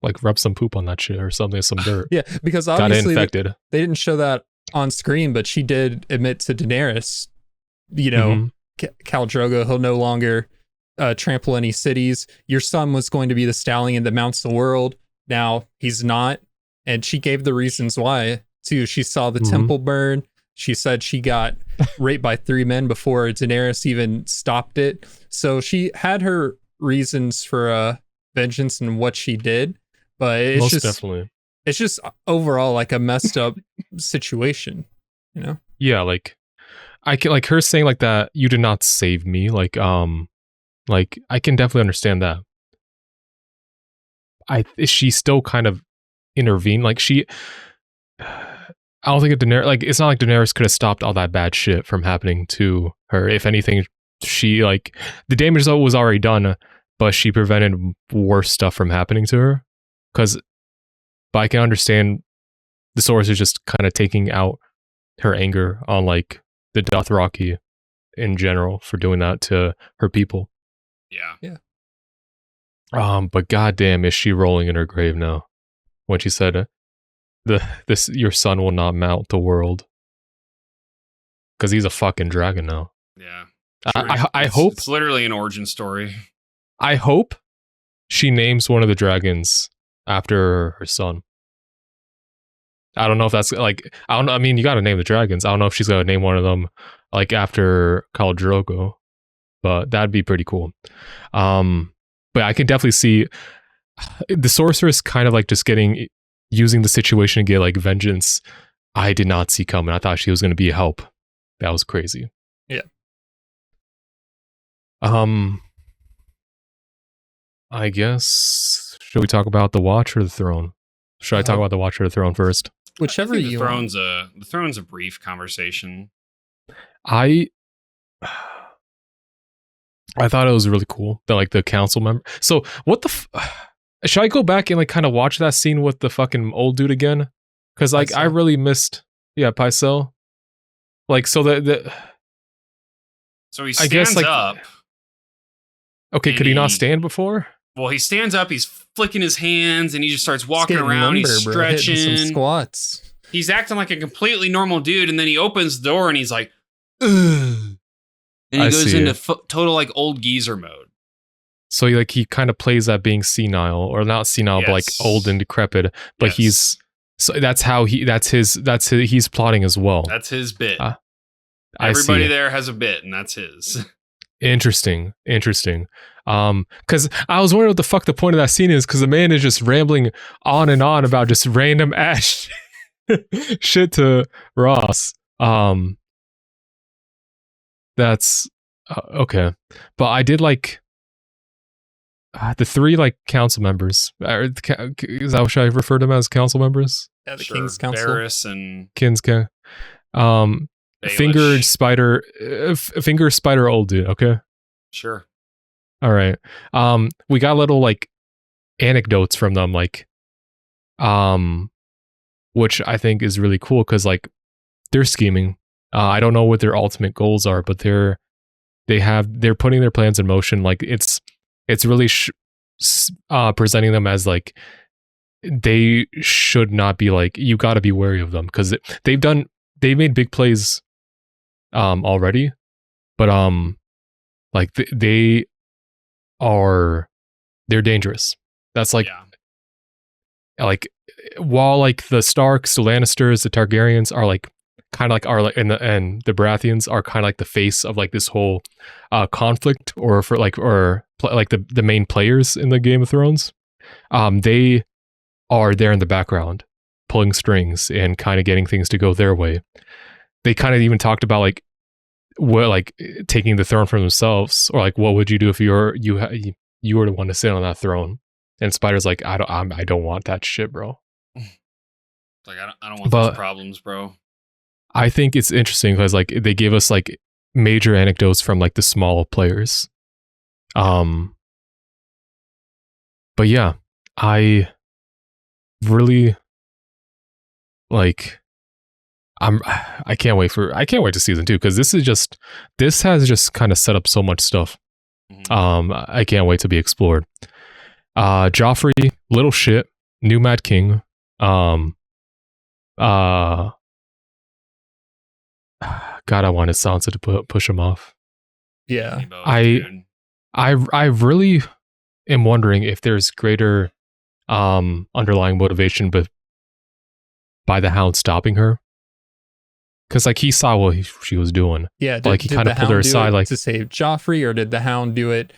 like rubbed some poop on that shit or something, some dirt. Yeah, because obviously they didn't show that on screen, but she did admit to Daenerys, you know, Khal Drogo, he'll no longer trample any cities. Your son was going to be the stallion that mounts the world. Now he's not. And she gave the reasons why too. She saw the temple burn. She said she got raped by 3 men before Daenerys even stopped it. So she had her reasons for vengeance and what she did, but it's it's just overall like a messed up situation, you know? Yeah, like I can like her saying like that, you did not save me. Like I can definitely understand that. She still kind of intervened. Like I don't think Daenerys, like it's not like Daenerys could have stopped all that bad shit from happening to her. If anything, she like the damage was already done, but she prevented worse stuff from happening to her. But I can understand the source is just kind of taking out her anger on like the Dothraki in general for doing that to her people. Yeah. But goddamn, is she rolling in her grave now? When she said, your son will not mount the world because he's a fucking dragon now. Yeah. I hope it's literally an origin story. I hope she names one of the dragons after her son. I don't know if that's like, I don't know. I mean, you got to name the dragons. I don't know if she's going to name one of them like after Khal Drogo, but that'd be pretty cool. But I can definitely see the sorceress kind of like just using the situation to get like vengeance. I did not see coming. I thought she was going to be a help. That was crazy. Yeah. I guess, should we talk about the Watch or the Throne? Should I talk about the Watch or the Throne first? Whichever you want. The Throne's a brief conversation. I thought it was really cool that like the council member. So what the should I go back and like kind of watch that scene with the fucking old dude again? Because like I really missed Pycelle. Like so so he stands up. Okay, could he not stand before? Well, he stands up, he's flicking his hands, and he just starts walking around, he's stretching. Some squats. He's acting like a completely normal dude, and then he opens the door and he's like, ugh. And he goes into total like old geezer mode. So he kind of plays that being senile, or not senile, but like old and decrepit. But he's he's plotting as well. That's his bit. Everybody there has a bit, and that's his. Interesting. Because I was wondering what the fuck the point of that scene is, because the man is just rambling on and on about just random ass shit to Ross. That's okay, but I did like the 3 like council members. Is that what should I refer to them as, council members? Yeah, the King's Council. Varys and Kinska. Finger spider old dude. Okay. Sure. All right. We got little like anecdotes from them, like, which I think is really cool because like they're scheming. I don't know what their ultimate goals are, but they're putting their plans in motion. Like it's really presenting them as like they should not be like, you got to be wary of them because they've made big plays already, but like they're dangerous. That's like like while like the Starks, the Lannisters, the Targaryens are like kind of like and the Baratheons are kind of like the face of like this whole conflict, or the main players in the Game of Thrones. They are there in the background pulling strings and kind of getting things to go their way. They kind of even talked about like what, like taking the throne for themselves, or like what would you do if you were the one to sit on that throne? And Spider's like, I don't want that shit, bro. Like I don't want those problems, bro. I think it's interesting because like they gave us like major anecdotes from like the small players. But yeah, I really like. I can't wait to season 2 because this has just kind of set up so much stuff. I can't wait to be explored. Joffrey, little shit, new Mad King. God, I wanted Sansa to push him off. Yeah, I really am wondering if there's greater underlying motivation, but by the Hound stopping her. because like he saw what she was doing. Yeah, like he kind of pulled her aside, like to save Joffrey, or did the Hound do it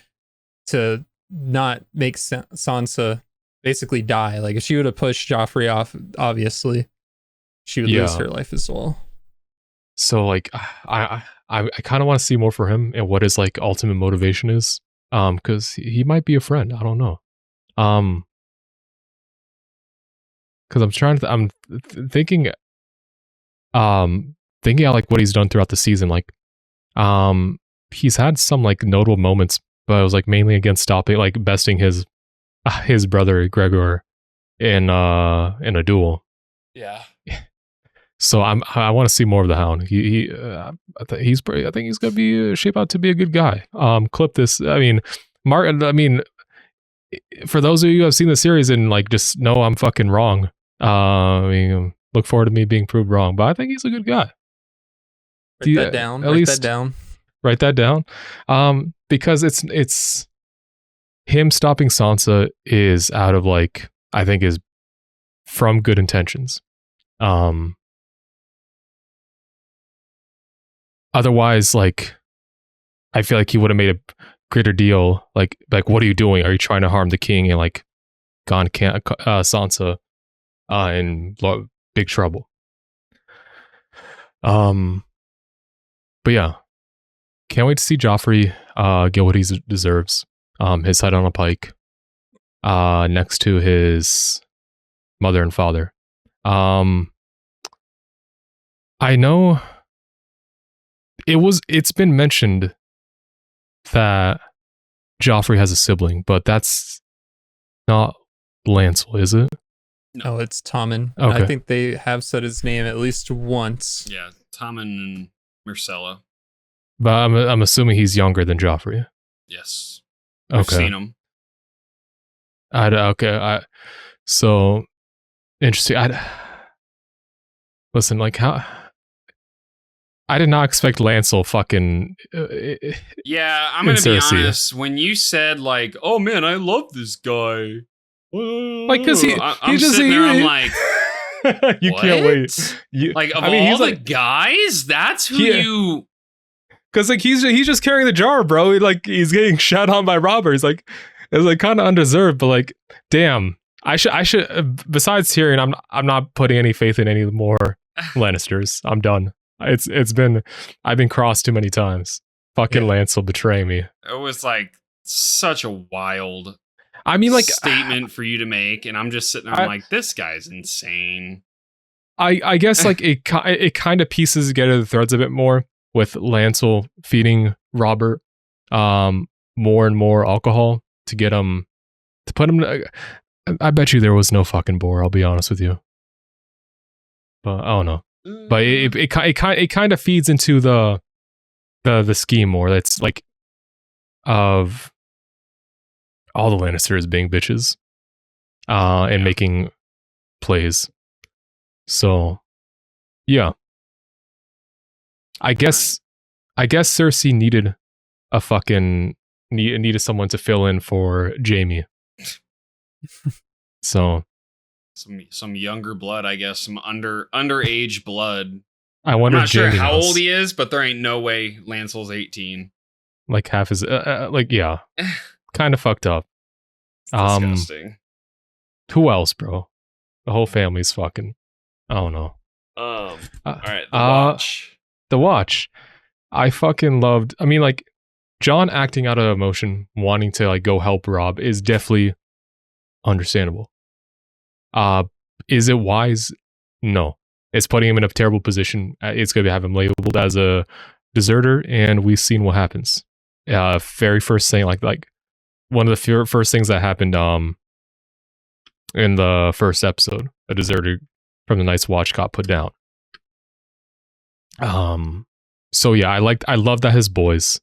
to not make Sansa basically die? Like if she would have pushed Joffrey off, obviously she would lose her life as well. So like I kind of want to see more for him and what his like ultimate motivation is. Because he might be a friend. I don't know. Because I'm thinking thinking out like what he's done throughout the season. Like, he's had some like notable moments, but it was like mainly against stopping, like besting his brother Gregor in a duel. Yeah. So I want to see more of the Hound. I think he's gonna be shape out to be a good guy. Clip this. I mean, Martin. I mean, for those of you who have seen the series and like just know I'm fucking wrong. I mean, look forward to me being proved wrong. But I think he's a good guy. Write that down. Write that down. Write that down. Because it's him stopping Sansa is out of like, I think is from good intentions. Otherwise, like, I feel like he would have made a greater deal. Like, what are you doing? Are you trying to harm the king? And like, gone Sansa in big trouble. But yeah, can't wait to see Joffrey get what he deserves. His head on a pike, next to his mother and father. I know. It's been mentioned that Joffrey has a sibling, but that's not Lancel, is it? No, it's Tommen. Okay. I think they have said his name at least once. Yeah, Tommen and Myrcella. But I'm assuming he's younger than Joffrey. Yes. Okay. I've seen him. So interesting. Listen, like how. I did not expect Lancel fucking. Yeah, I'm gonna be honest. When you said like, "Oh man, I love this guy," like because I'm sitting there, I'm like, you what? Can't wait. Like of all he's the like, guys, that's who you. Because like he's just carrying the jar, bro. He's getting shot on by robbers. Like it's like kind of undeserved, but like, damn. I should. Besides Tyrion, I'm not putting any faith in any more Lannisters. I'm done. I've been crossed too many times. Fucking Lancel betray me. It was like such a wild, statement for you to make, and I'm just sitting there. I'm like, this guy's insane. I guess like it kind of pieces together the threads a bit more with Lancel feeding Robert more and more alcohol to get him to put him. I bet you there was no fucking bore. I'll be honest with you, but I don't know. But it kind of feeds into the scheme more. That's like of all the Lannisters being bitches, and making plays. So, yeah. I guess Cersei needed needed someone to fill in for Jaime. So. Some younger blood, I guess. Some underage blood. I wonder. I'm not sure Jaime how knows. old he is, but there ain't no way Lancel's 18. Like half his, yeah, kind of fucked up. Disgusting. Who else, bro? The whole family's fucking. I don't know. All right. The Watch. The Watch. I fucking loved. I mean, like Jon acting out of emotion, wanting to like go help Robb is definitely understandable. Is it wise? No. It's putting him in a terrible position. It's going to have him labeled as a deserter, and we've seen what happens. Very first thing, like one of the first things that happened in the first episode, a deserter from the Night's Watch got put down. So yeah, I love that his boys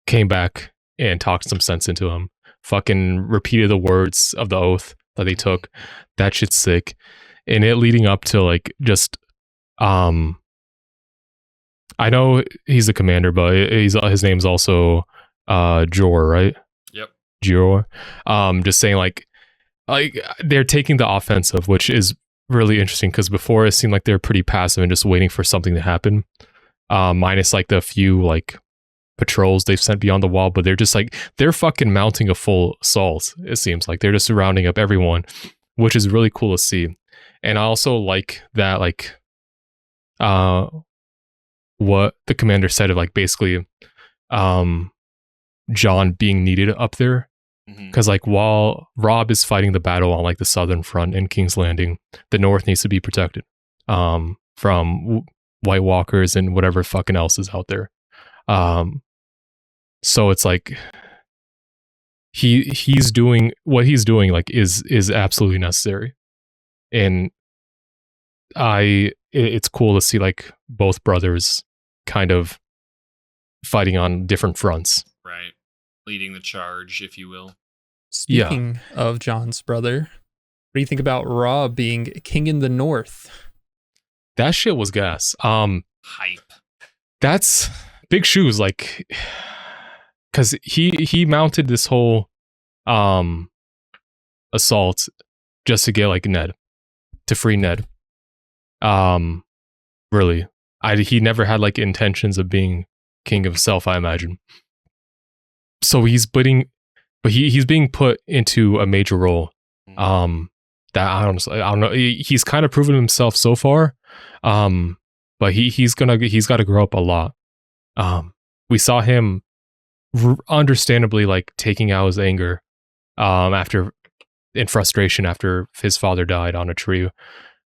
came back and talked some sense into him. Fucking repeated the words of the oath that they took. That shit's sick. And it leading up to like just I know he's the commander, but his name's also Jor, right? Yep. Jor. Just saying like they're taking the offensive, which is really interesting because before it seemed like they're pretty passive and just waiting for something to happen. Minus like the few like patrols they've sent beyond the wall, but they're just like they're fucking mounting a full assault. It seems like they're just surrounding up everyone, which is really cool to see. And I also like that like what the commander said of like basically Jon being needed up there. Because like while Robb is fighting the battle on like the southern front in King's Landing, the north needs to be protected from White Walkers and whatever fucking else is out there. So it's like he's doing what he's doing like is absolutely necessary, and it's cool to see like both brothers kind of fighting on different fronts. Right, leading the charge, if you will. Speaking of Jon's brother, what do you think about Robb being king in the north? That shit was gas. Hype. That's big shoes, like, because he mounted this whole assault just to get like Ned, to free Ned. Really, he never had like intentions of being king himself, I imagine. So he's being put into a major role. That I don't know. He's kind of proven himself so far. But he's got to grow up a lot. We saw him understandably like taking out his anger in frustration after his father died on a tree,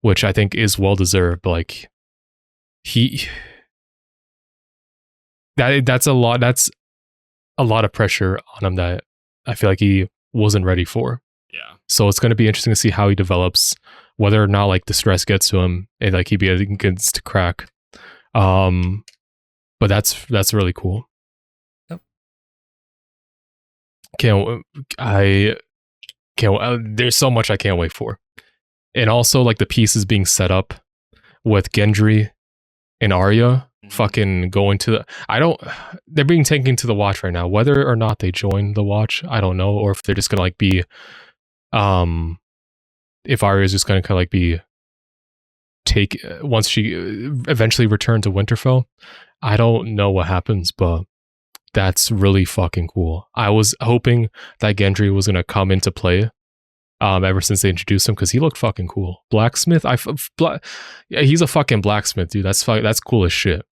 which I think is well deserved. But like that's a lot of pressure on him that I feel like he wasn't ready for. Yeah. So it's going to be interesting to see how he develops, whether or not like the stress gets to him and like he begins to crack. But that's really cool. Yep. There's so much I can't wait for. And also like the pieces being set up with Gendry and Arya fucking going to they're being taken to the Watch right now. Whether or not they join the Watch, I don't know, or if they're just gonna like be if Arya is just gonna kind of like be once she eventually returned to Winterfell. I don't know what happens, but that's really fucking cool. I was hoping that Gendry was gonna come into play ever since they introduced him, because he looked fucking cool. Blacksmith, he's a fucking blacksmith, dude. That's cool as shit.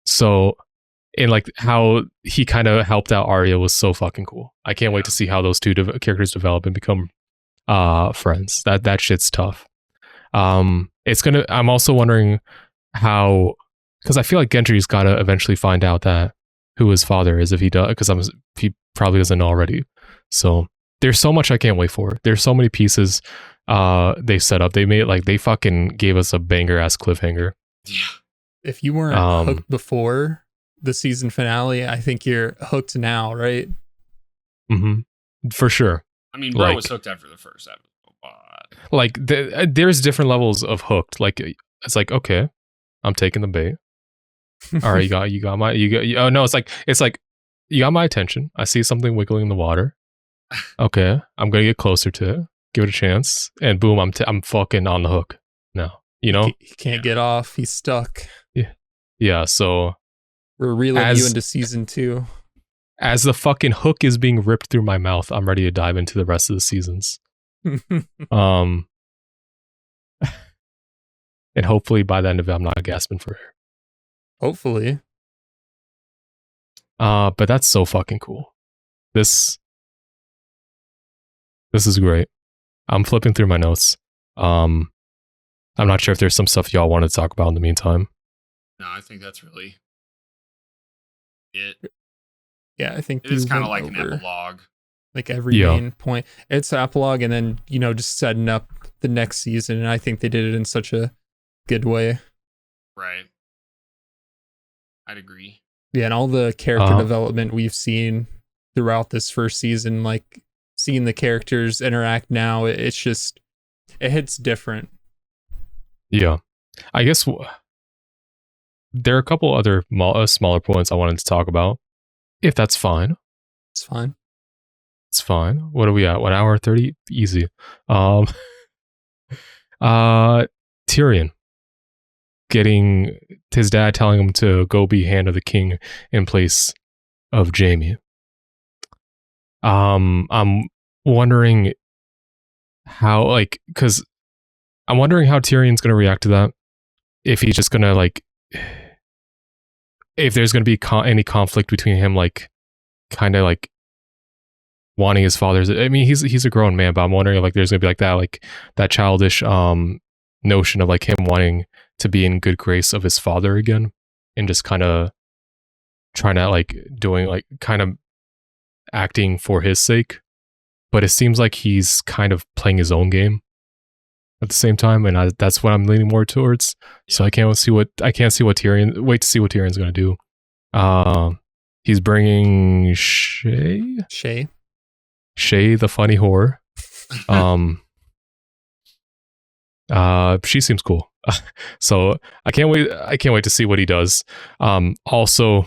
So, and like how he kind of helped out Arya was so fucking cool. I can't wait to see how those two characters develop and become friends. That shit's tough. I'm also wondering how, because I feel like Gendry's got to eventually find out who his father is, if he does, because he probably doesn't know already. So there's so much I can't wait for. There's so many pieces they set up. They fucking gave us a banger ass cliffhanger. Yeah. If you weren't hooked before the season finale, I think you're hooked now, right? Mm-hmm. For sure. I mean, bro was hooked after the first episode. Like there's different levels of hooked. Like it's like, okay, I'm taking the bait. All right, you got my oh no, it's like you got my attention. I see something wiggling in the water. Okay, I'm gonna get closer to it, give it a chance, and boom, I'm fucking on the hook now. You know, he can't get off. He's stuck. Yeah. So we're reeling you into season 2. As the fucking hook is being ripped through my mouth, I'm ready to dive into the rest of the seasons. And hopefully by the end of it, I'm not gasping for air. Hopefully. But that's so fucking cool. This is great. I'm flipping through my notes. I'm not sure if there's some stuff y'all want to talk about in the meantime. No, I think that's really it. Yeah, I think it is kind of like an epilogue. Like every main point. It's an epilogue, and then, just setting up the next season. And I think they did it in such a good way. Right. I'd agree. Yeah, and all the character development we've seen throughout this first season, like seeing the characters interact now, it hits different. Yeah. I guess there are a couple other smaller points I wanted to talk about, if that's fine. It's fine. It's fine. What are we at? 1 hour 30? Easy. Tyrion getting his dad telling him to go be Hand of the King in place of Jaime. I'm wondering how, like, because I'm wondering how Tyrion's going to react to that. If he's just going to, like, if there's going to be any conflict between him, like, kind of like wanting his father's. I mean, he's a grown man, but I'm wondering, like, there's going to be like that childish notion of like him wanting to be in good grace of his father again, and just kind of trying to like doing like kind of acting for his sake. But it seems like he's kind of playing his own game at the same time, and that's what I'm leaning more towards. Yeah. So I can't see what Tyrion. Wait to see what Tyrion's going to do. He's bringing Shay the funny whore. She seems cool. So I can't wait to see what he does. Also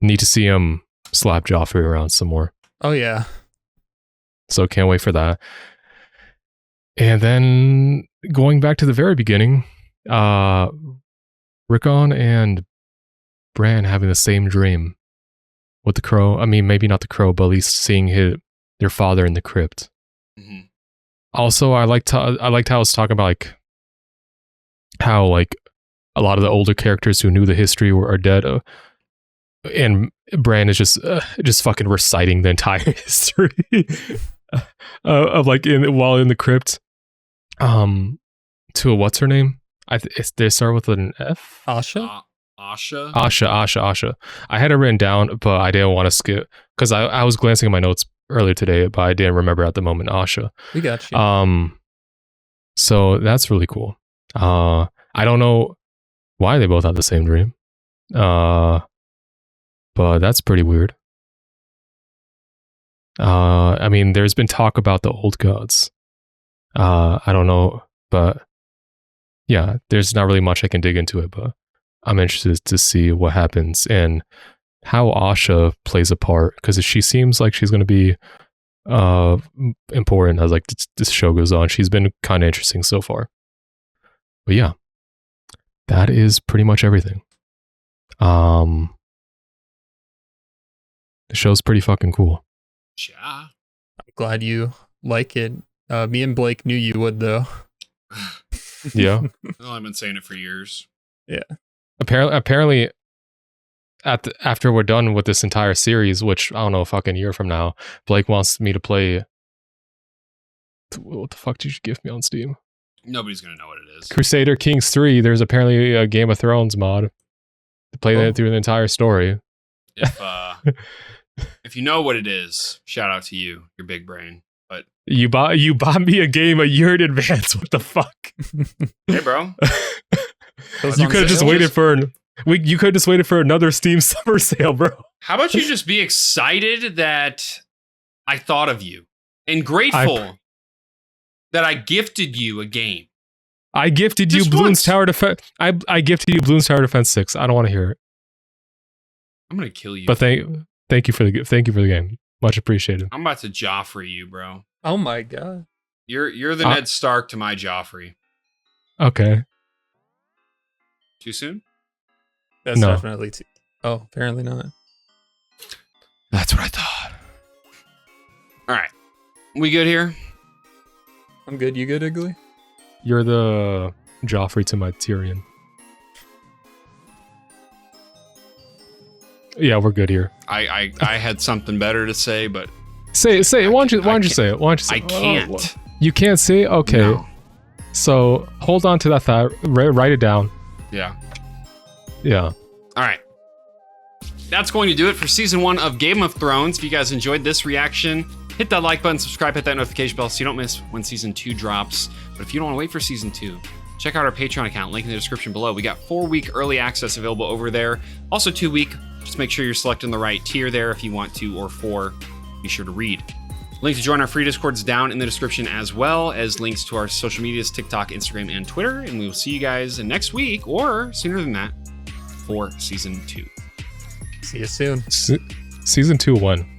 need to see him slap Joffrey around some more. Oh yeah. So can't wait for that. And then going back to the very beginning, Rickon and Bran having the same dream with the crow. I mean, maybe not the crow, but at least seeing their father in the crypt. Mm-hmm. Also, I liked how I was talking about like how like a lot of the older characters who knew the history are dead, and Bran is just fucking reciting the entire history of like while in the crypt. To what's her name? They start with an F. Asha. Asha. I had it written down, but I didn't want to skip because I was glancing at my notes earlier today, but I didn't remember at the moment. Asha. We got you. So that's really cool. I don't know why they both have the same dream. But that's pretty weird. I mean, there's been talk about the old gods. I don't know, but yeah, there's not really much I can dig into it, but I'm interested to see what happens and how Asha plays a part, because she seems like she's going to be important as like this show goes on. She's been kind of interesting so far. But yeah, that is pretty much everything. The show's pretty fucking cool. Yeah. I'm glad you like it. Me and Blake knew you would, though. Yeah. Well, I've been saying it for years. Yeah. Apparently, after we're done with this entire series, which I don't know, a fucking year from now, Blake wants me to play. What the fuck did you give me on Steam? Nobody's gonna know what it is. Crusader Kings 3. There's apparently a Game of Thrones mod to play that through the entire story. If you know what it is, shout out to you, your big brain. But you bought me a game a year in advance. What the fuck? Hey, bro. You could have just waited for you could have just waited for another Steam summer sale, bro. How about you just be excited that I thought of you and grateful that I gifted you a game. I gifted you Bloons Tower Defense. I gifted you Bloons Tower Defense 6. I don't want to hear it. I'm gonna kill you. But thank you for the game. Much appreciated. I'm about to Joffrey you, bro. Oh my god. You're the Ned Stark to my Joffrey. Okay. Too soon? That's definitely too. Oh, apparently not. That's what I thought. All right. We good here? I'm good. You good, Iggly? You're the Joffrey to my Tyrion. Yeah, we're good here. I had something better to say, but say it. Why don't you say it? I can't. You can't say it? Okay. No. So hold on to that thought. Write it down. Yeah. Yeah. All right. That's going to do it for season 1 of Game of Thrones. If you guys enjoyed this reaction, hit that like button, subscribe, hit that notification bell so you don't miss when season 2 drops. But if you don't want to wait for season 2, check out our Patreon account, link in the description below. We got 4-week early access available over there. Also 2-week. Just make sure you're selecting the right tier there if you want to, or 4. Be sure to read. Link to join our free Discords down in the description, as well as links to our social medias, TikTok, Instagram, and Twitter. And we will see you guys next week, or sooner than that, for season 2. See you soon. Season 2 when?